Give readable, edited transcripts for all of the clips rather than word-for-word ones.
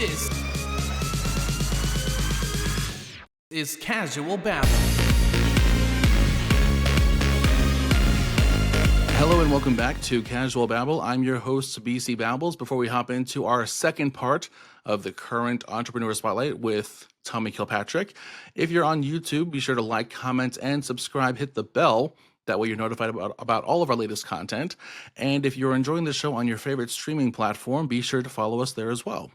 This is Casual Babble. Hello and welcome back to Casual Babble. I'm your host, BC Babbles. Before we hop into our second part of the current Entrepreneur Spotlight with Tommy Kilpatrick, if you're on YouTube, be sure to like, comment, and subscribe. Hit the bell. That way you're notified about all of our latest content. And if you're enjoying the show on your favorite streaming platform, be sure to follow us there as well.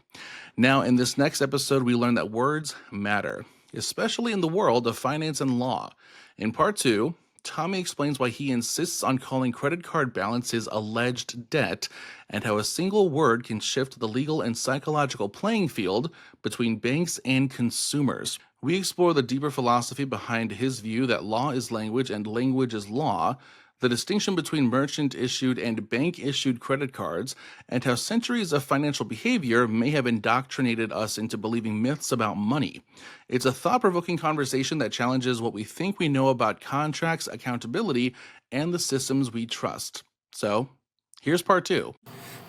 Now, in this next episode, we learn that words matter, especially in the world of finance and law. In part 2, Tommy explains why he insists on calling credit card balances alleged debt and how a single word can shift the legal and psychological playing field between banks and consumers. We explore the deeper philosophy behind his view that law is language and language is law, the distinction between merchant-issued and bank-issued credit cards, and how centuries of financial behavior may have indoctrinated us into believing myths about money. It's a thought-provoking conversation that challenges what we think we know about contracts, accountability, and the systems we trust. So, here's part 2.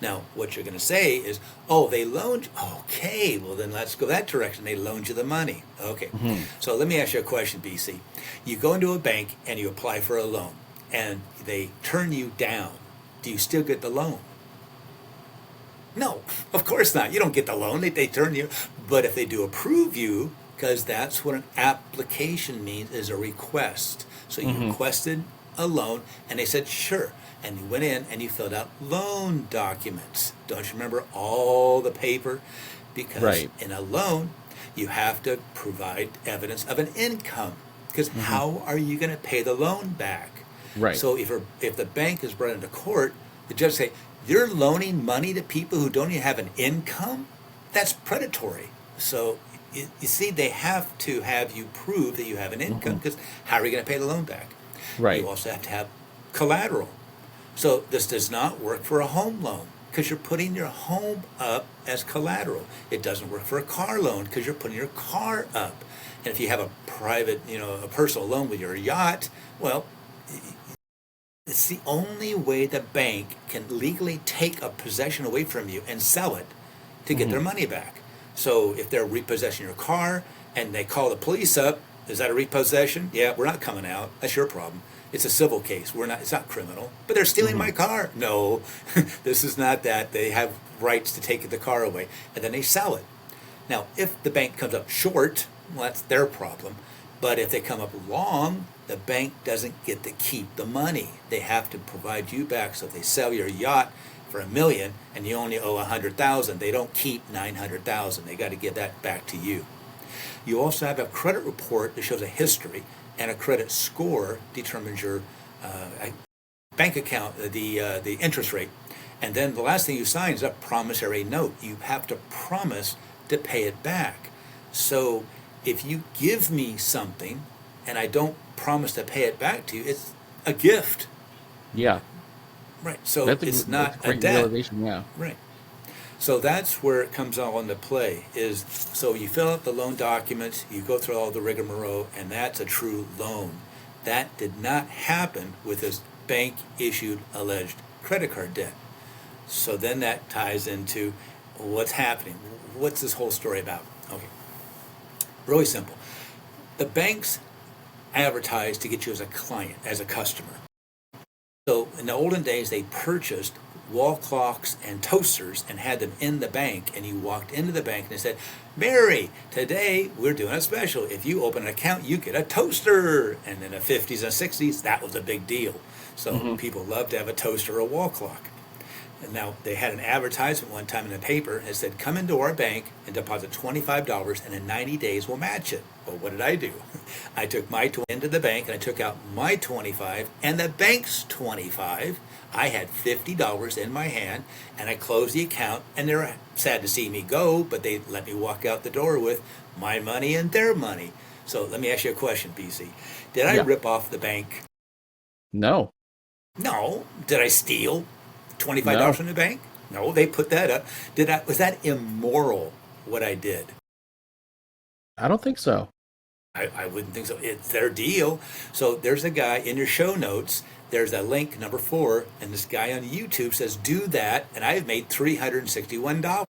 Now, what you're going to say is, oh, they loaned you. Okay, well, then let's go that direction. They loaned you the money. Okay. So let me ask you a question, BC. You go into a bank and you apply for a loan, and they turn you down. Do you still get the loan? No, of course not. You don't get the loan. They turn you. But if they do approve you, because that's what an application means, is a request. So you requested a loan, and they said, sure. And you went in and you filled out loan documents. Don't you remember all the paper? Because in a loan, you have to provide evidence of an income. Because how are you going to pay the loan back? Right. So if the bank is brought into court, the judge say, you're loaning money to people who don't even have an income? That's predatory. So you see, they have to have you prove that you have an income, because how are you going to pay the loan back? Right. You also have to have collateral. So this does not work for a home loan, because you're putting your home up as collateral. It doesn't work for a car loan, because you're putting your car up. And if you have a private, a personal loan with your yacht, well, it's the only way the bank can legally take a possession away from you and sell it to get their money back. So if they're repossessing your car and they call the police up, is that a repossession? Yeah, we're not coming out. That's your problem. It's a civil case. It's not criminal. But they're stealing my car. No, this is not that. They have rights to take the car away. And then they sell it. Now, if the bank comes up short, well, that's their problem. But if they come up long, the bank doesn't get to keep the money. They have to provide you back. So if they sell your yacht for $1 million and you only owe $100,000, they don't keep $900,000. They got to give that back to you. You also have a credit report that shows a history, and a credit score determines your bank account, the interest rate. And then the last thing you sign is a promissory note. You have to promise to pay it back. So if you give me something and I don't promise to pay it back to you, it's a gift. Yeah. Right. So it's not a debt. Realization, yeah. Right. So that's where it comes all into play, is so you fill out the loan documents, you go through all the rigmarole, and that's a true loan. That did not happen with this bank-issued alleged credit card debt. So then that ties into what's happening. What's this whole story about? Okay. Really simple. The banks advertise to get you as a client, as a customer. So in the olden days, they purchased wall clocks and toasters and had them in the bank, and you walked into the bank and they said, Mary, today we're doing a special. If you open an account, you get a toaster. And in the 50s and 60s, that was a big deal. So people loved to have a toaster or a wall clock. And now they had an advertisement one time in the paper that said, come into our bank and deposit $25 and in 90 days we'll match it. Well, what did I do? I took my into the bank and I took out my 25 and the bank's 25. I had $50 in my hand, and I closed the account, and they're sad to see me go, but they let me walk out the door with my money and their money. So let me ask you a question, BC. Did I rip off the bank? No. No. Did I steal $25 from the bank? No, they put that up. Was that immoral, what I did? I don't think so. I wouldn't think so. It's their deal. So there's a guy in your show notes. There's a link, number 4, and this guy on YouTube says, do that, and I've made $361.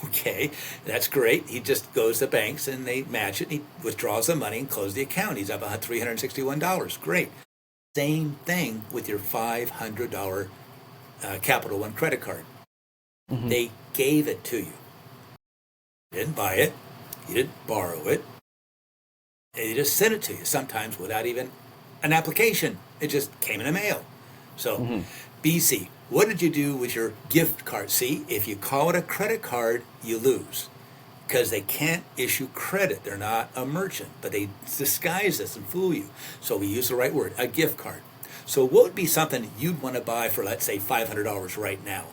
Okay, that's great. He just goes to banks and they match it. And he withdraws the money and closes the account. He's up $361. Great. Same thing with your $500 Capital One credit card. Hmm. They gave it to you. You didn't buy it. You didn't borrow it. They just sent it to you, sometimes without even an application. It just came in the mail. So, Hmm. BC, what did you do with your gift card? See, if you call it a credit card, you lose because they can't issue credit. They're not a merchant, but they disguise this and fool you. So we use the right word, a gift card. So what would be something you'd want to buy for, let's say, $500 right now?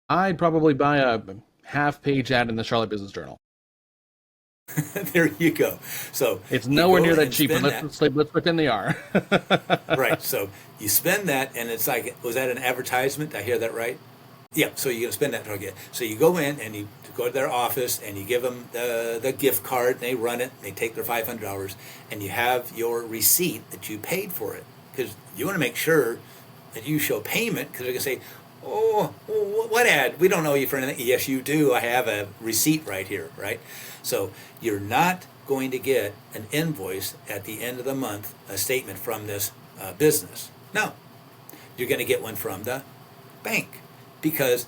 I'd probably buy a half-page ad in the Charlotte Business Journal. There you go. So It's you nowhere go near that and cheap, but spend that. let's pretend they are. Right. So you spend that, and it's like, was that an advertisement? Did I hear that right? Yeah. So you're gonna spend that target. So you go in and you go to their office and you give them the gift card. And they run it. They take their $500, and you have your receipt that you paid for it, because you want to make sure that you show payment, because they're gonna say, "Oh, what ad? We don't know you for anything." Yes, you do. I have a receipt right here, right? So you're not going to get an invoice at the end of the month, a statement from this business. No, you're going to get one from the bank, because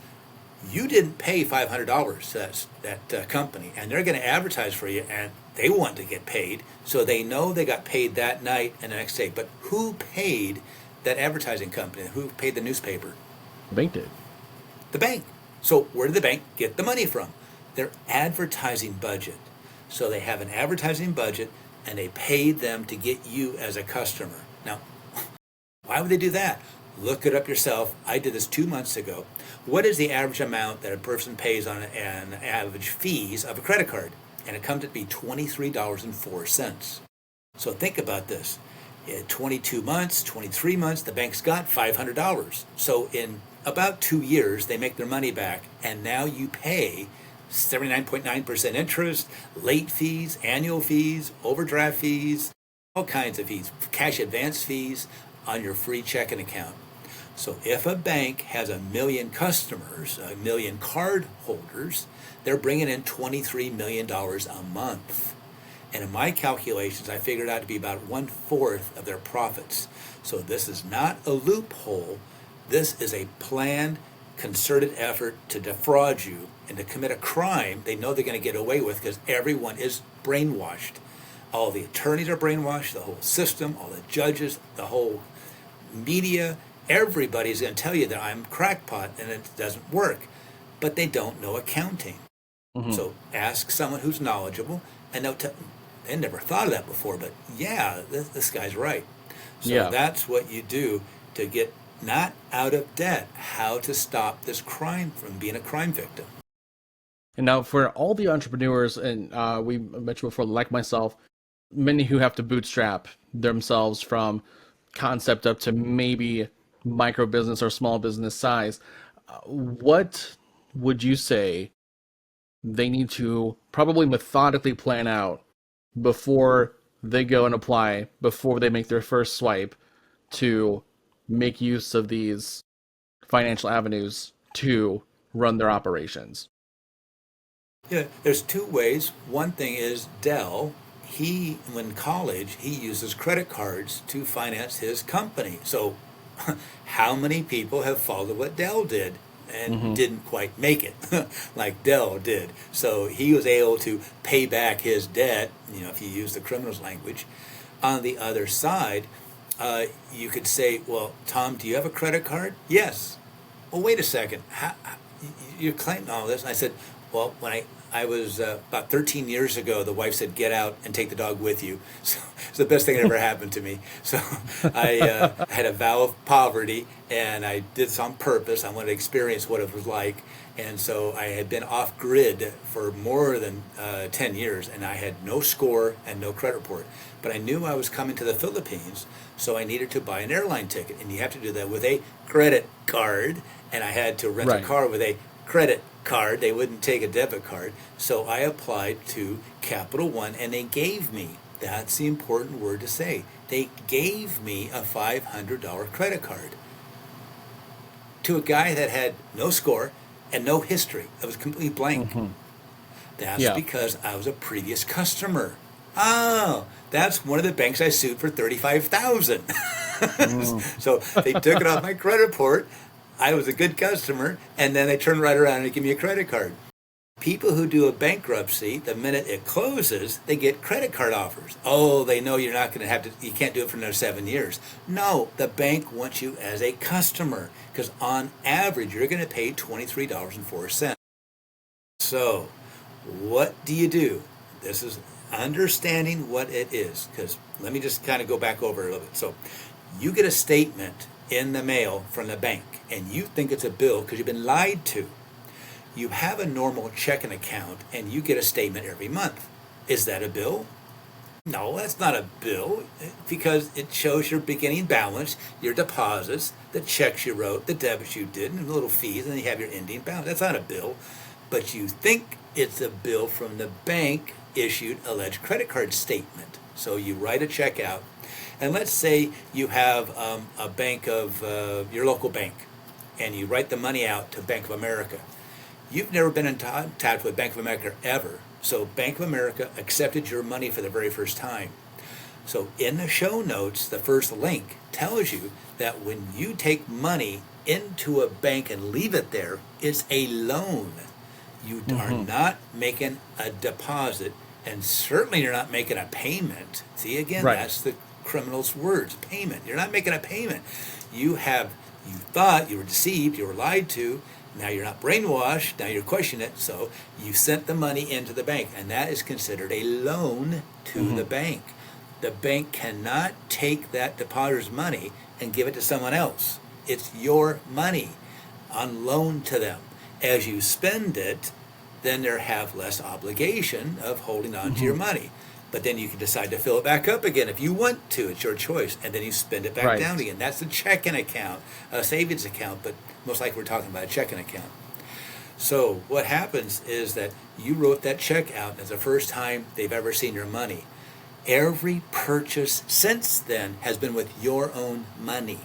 you didn't pay $500 to that company, and they're going to advertise for you, and they want to get paid, so they know they got paid that night and the next day. But who paid that advertising company? Who paid the newspaper? The bank did. The bank. So where did the bank get the money from? Their advertising budget. So they have an advertising budget, and they paid them to get you as a customer. Now, why would they do that? Look it up yourself. I did this 2 months ago. What is the average amount that a person pays on an average fees of a credit card? And it comes to be $23.04. So think about this. In 22 months, 23 months, the bank's got $500. So in about 2 years, they make their money back, and now you pay 79.9% interest, late fees, annual fees, overdraft fees, all kinds of fees, cash advance fees on your free checking account. So if a bank has 1 million customers, 1 million card holders, they're bringing in $23 million a month. And in my calculations, I figured out to be about 1/4 of their profits. So this is not a loophole. This is a planned, concerted effort to defraud you and to commit a crime they know they're going to get away with, because everyone is brainwashed. All the attorneys are brainwashed, the whole system, all the judges, the whole media. Everybody's going to tell you that I'm crackpot and it doesn't work. But they don't know accounting. Hmm. So ask someone who's knowledgeable, and they never thought of that before, but yeah, this guy's right. So Yeah. that's what you do to get not out of debt, how to stop this crime from being a crime victim. And now for all the entrepreneurs, and we mentioned before, like myself, many who have to bootstrap themselves from concept up to maybe micro business or small business size, what would you say they need to probably methodically plan out before they go and apply, before they make their first swipe to make use of these financial avenues to run their operations? Yeah, there's two ways. One thing is Dell. When in college, he uses credit cards to finance his company. So, how many people have followed what Dell did and Hmm. didn't quite make it like Dell did? So he was able to pay back his debt. If you use the criminal's language. On the other side, you could say, "Well, Tom, do you have a credit card?" Yes. Well, wait a second. You're claiming all this? I said, "Well, when I was about 13 years ago, the wife said, 'Get out and take the dog with you.' So it's the best thing that ever happened to me. So I had a vow of poverty, and I did this on purpose. I wanted to experience what it was like. And so I had been off grid for more than 10 years, and I had no score and no credit report. But I knew I was coming to the Philippines, so I needed to buy an airline ticket. And you have to do that with a credit card. And I had to rent a Right. car with a credit card. They wouldn't take a debit card. So I applied to Capital One, and they gave me, that's the important word to say, they gave me a $500 credit card to a guy that had no score, and no history. It was completely blank. That's Yeah. because I was a previous customer. Oh, that's one of the banks I sued for $35,000. So they took it off my credit report. I was a good customer, and then they turned right around and give me a credit card. People who do a bankruptcy, the minute it closes, they get credit card offers. Oh, they know you're not going to have to, you can't do it for another 7 years. No, the bank wants you as a customer because on average, you're going to pay $23.04. So, what do you do? This is understanding what it is, because let me just kind of go back over it a little bit. So, you get a statement in the mail from the bank, and you think it's a bill because you've been lied to. You have a normal checking account, and you get a statement every month. Is that a bill? No, that's not a bill, because it shows your beginning balance, your deposits, the checks you wrote, the debits you did, and the little fees, and then you have your ending balance. That's not a bill. But you think it's a bill from the bank issued alleged credit card statement. So you write a check out, and let's say you have a bank of your local bank, and you write the money out to Bank of America. You've never been in contact with Bank of America ever. So Bank of America accepted your money for the very first time. So in the show notes, the first link tells you that when you take money into a bank and leave it there, it's a loan. You are not making a deposit, and certainly you're not making a payment. See, again, that's the criminal's words, payment. You're not making a payment. You thought you were deceived, you were lied to. Now you're not brainwashed, now you're questioning it, so you sent the money into the bank, and that is considered a loan to the bank. The bank cannot take that depositor's money and give it to someone else. It's your money on loan to them. As you spend it, then they have less obligation of holding on to your money. But then you can decide to fill it back up again if you want to. It's your choice. And then you spend it back down again. That's a checking account, a savings account, but most likely we're talking about a checking account. So what happens is that you wrote that check out. That's the first time they've ever seen your money. Every purchase since then has been with your own money.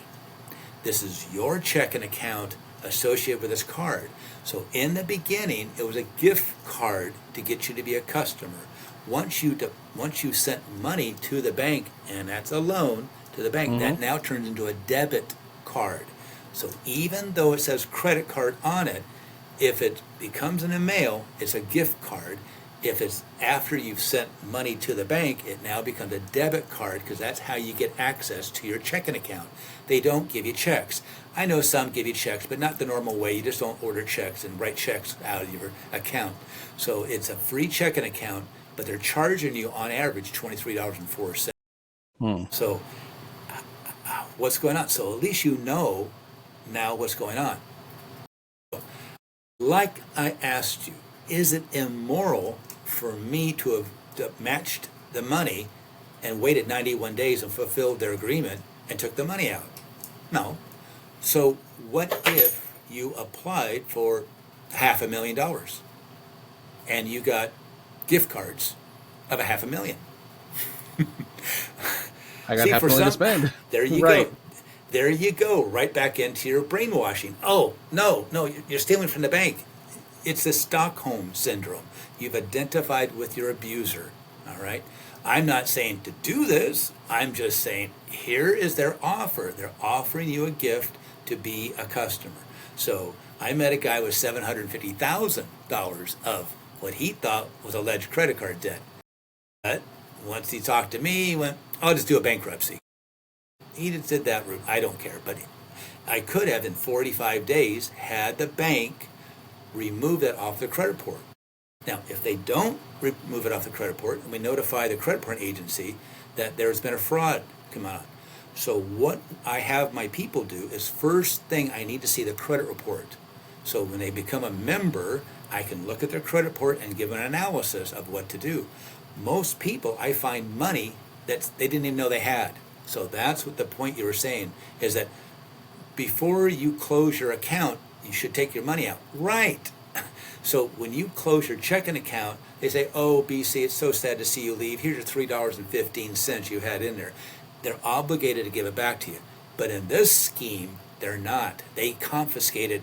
This is your checking account associated with this card. So in the beginning, it was a gift card to get you to be a customer. Once you sent money to the bank, and that's a loan to the bank, that now turns into a debit card. So even though it says credit card on it, if it becomes in the mail, it's a gift card. If it's after you've sent money to the bank, it now becomes a debit card, because that's how you get access to your checking account. They don't give you checks. I know some give you checks, but not the normal way. You just don't order checks and write checks out of your account. So it's a free checking account, but they're charging you on average $23.04. So what's going on? So at least you know now what's going on. Like I asked you, is it immoral for me to have matched the money and waited 91 days and fulfilled their agreement and took the money out? No. So what if you applied for $500,000 and you got gift cards of $500,000? I got $500,000 to spend. There you go. There you go. Right back into your brainwashing. Oh, no, you're stealing from the bank. It's the Stockholm Syndrome. You've identified with your abuser, all right? I'm not saying to do this. I'm just saying here is their offer. They're offering you a gift to be a customer. So I met a guy with $750,000 of what he thought was alleged credit card debt. But once he talked to me, he went, I'll just do a bankruptcy. He just did that route. I don't care. But I could have, in 45 days, had the bank remove that off the credit report. Now, if they don't remove it off the credit report, and we notify the credit report agency that there's been a fraud come out. So what I have my people do is, first thing, I need to see the credit report. So when they become a member, I can look at their credit report and give an analysis of what to do. Most people, I find money that they didn't even know they had. So that's what the point you were saying, is that before you close your account, you should take your money out. Right. So when you close your checking account, they say, oh, BC, it's so sad to see you leave. Here's your $3.15 you had in there. They're obligated to give it back to you. But in this scheme, they're not. They confiscate it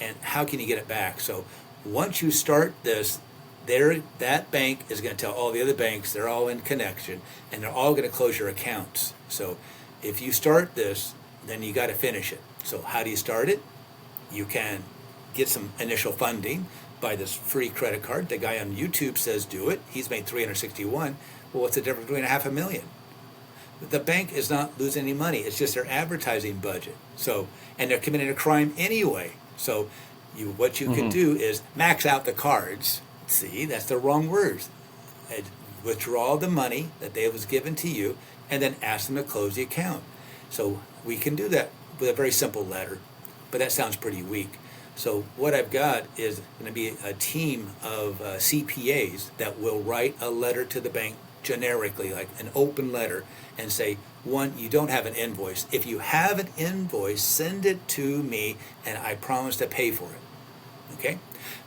and how can you get it back? So once you start this, that bank is going to tell all the other banks, they're all in connection, and they're all going to close your accounts. So if you start this, then you got to finish it. So how do you start it? You can get some initial funding by this free credit card. The guy on YouTube says do it. He's made 361. Well, what's the difference between $500,000? The bank is not losing any money. It's just their advertising budget. So, and they're committing a crime anyway. So what you can do is max out the cards. See, that's the wrong words. And withdraw the money that they was given to you, and then ask them to close the account. So we can do that with a very simple letter, but that sounds pretty weak. So what I've got is going to be a team of CPAs that will write a letter to the bank generically, like an open letter, and say, one, you don't have an invoice. If you have an invoice, send it to me, and I promise to pay for it. Okay?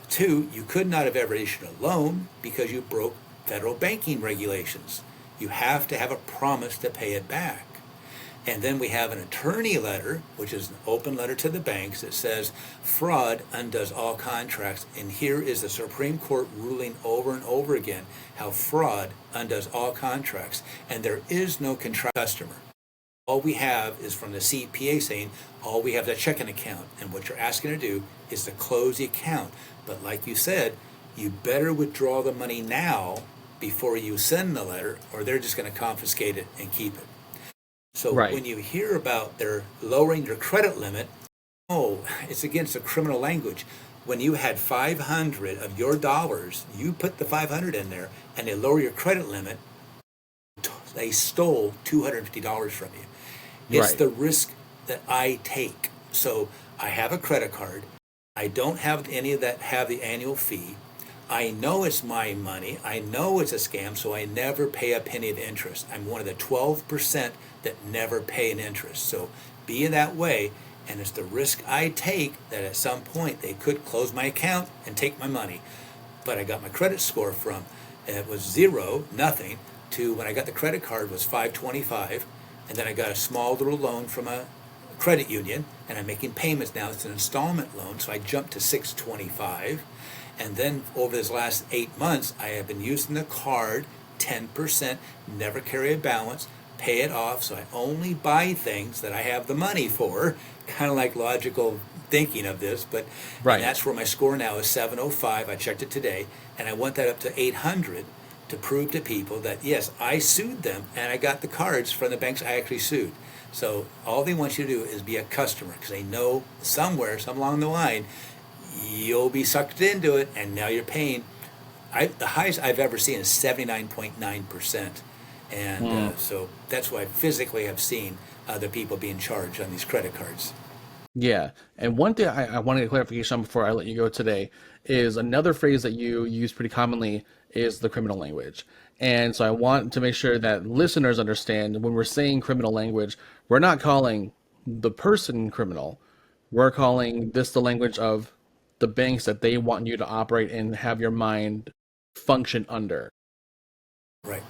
Two, you could not have ever issued a loan because you broke federal banking regulations. You have to have a promise to pay it back. And then we have an attorney letter, which is an open letter to the banks that says fraud undoes all contracts. And here is the Supreme Court ruling over and over again how fraud undoes all contracts. And there is no customer. All we have is from the CPA saying, all we have is a checking account. And what you're asking to do is to close the account. But like you said, you better withdraw the money now before you send the letter, or they're just going to confiscate it and keep it. So when you hear about they're lowering your credit limit, it's against the criminal language. When you had 500 of your dollars, you put the 500 in there, and they lower your credit limit, they stole $250 from you. It's the risk that I take. So I have a credit card. I don't have any of that have the annual fee. I know it's my money. I know it's a scam, so I never pay a penny of interest. I'm one of the 12% that never pay an interest. So be in that way, and it's the risk I take that at some point they could close my account and take my money. But I got my credit score from, it was 0, nothing, to when I got the credit card was 525, and then I got a small little loan from a credit union, and I'm making payments now. It's an installment loan, so I jumped to 625. And then over this last 8 months, I have been using the card 10%, never carry a balance, pay it off, so I only buy things that I have the money for, kind of like logical thinking of this, but and that's where my score now is 705. I checked it today, and I want that up to 800 to prove to people that, yes, I sued them, and I got the cards from the banks I actually sued. So all they want you to do is be a customer, because they know somewhere, some along the line, you'll be sucked into it, and now you're paying. The highest I've ever seen is 79.9%. And so that's why I physically have seen other people being charged on these credit cards. Yeah. And one thing I wanted a clarification on before I let you go today is another phrase that you use pretty commonly is the criminal language. And so I want to make sure that listeners understand when we're saying criminal language, we're not calling the person criminal. We're calling this the language of the banks that they want you to operate and have your mind function under. Right.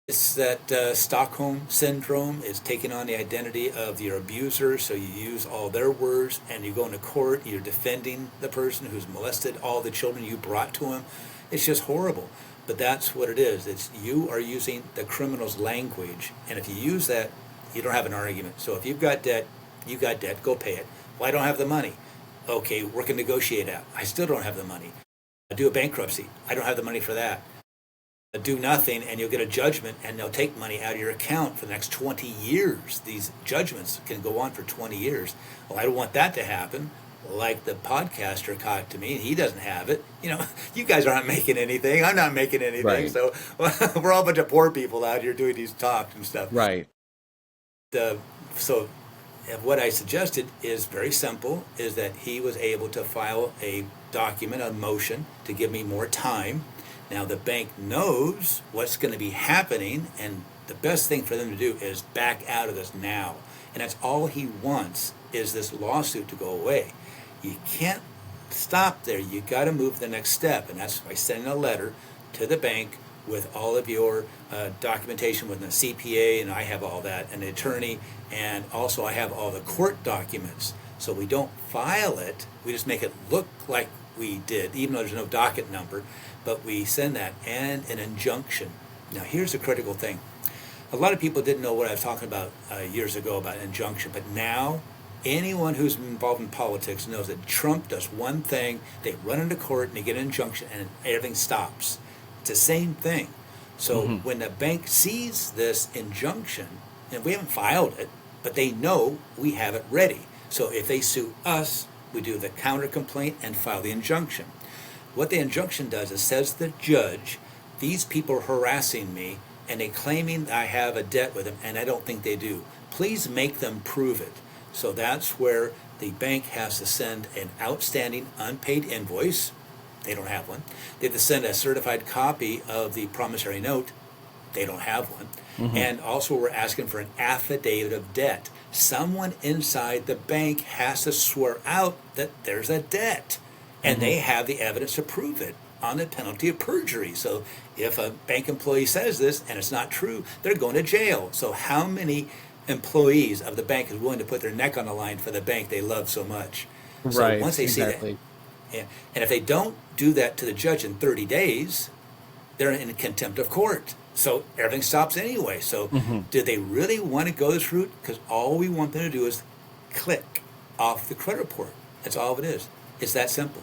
It's that Stockholm syndrome is taking on the identity of your abuser, so you use all their words, and you go into court, you're defending the person who's molested all the children you brought to him. It's just horrible. But that's what it is. It's you are using the criminal's language, and if you use that, you don't have an argument. So if you've got debt, you got debt, go pay it. Well, I don't have the money. Okay, we can negotiate out. I still don't have the money. I do a bankruptcy. I don't have the money for that. Do nothing, and you'll get a judgment, and they'll take money out of your account for the next 20 years. These judgments can go on for 20 years. Well, I don't want that to happen. Like the podcaster talked to me, and he doesn't have it. You know, you guys aren't making anything. I'm not making anything. Right. So we're all a bunch of poor people out here doing these talks and stuff. Right. So what I suggested is very simple, is that he was able to file a document, a motion, to give me more time. Now, the bank knows what's going to be happening, and the best thing for them to do is back out of this now. And that's all he wants, is this lawsuit to go away. You can't stop there. You got to move the next step, and that's by sending a letter to the bank with all of your documentation with the CPA, and I have all that, and the attorney, and also I have all the court documents. So we don't file it. We just make it look like we did, even though there's no docket number. But we send that and an injunction. Now, here's the critical thing. A lot of people didn't know what I was talking about years ago about injunction, but now anyone who's involved in politics knows that Trump does one thing, they run into court and they get an injunction and everything stops. It's the same thing. So when the bank sees this injunction, and we haven't filed it, but they know we have it ready. So if they sue us, we do the counter complaint and file the injunction. What the injunction does is says to the judge, these people are harassing me and they claiming I have a debt with them, and I don't think they do. Please make them prove it. So that's where the bank has to send an outstanding unpaid invoice. They don't have one. They have to send a certified copy of the promissory note. They don't have one. And also we're asking for an affidavit of debt. Someone inside the bank has to swear out that there's a debt. And they have the evidence to prove it on the penalty of perjury. So if a bank employee says this and it's not true, they're going to jail. So how many employees of the bank is willing to put their neck on the line for the bank they love so much? So once they see that, and if they don't do that to the judge in 30 days, they're in contempt of court. So everything stops anyway. So do they really want to go this route? Because all we want them to do is click off the credit report. That's all it is. It's that simple.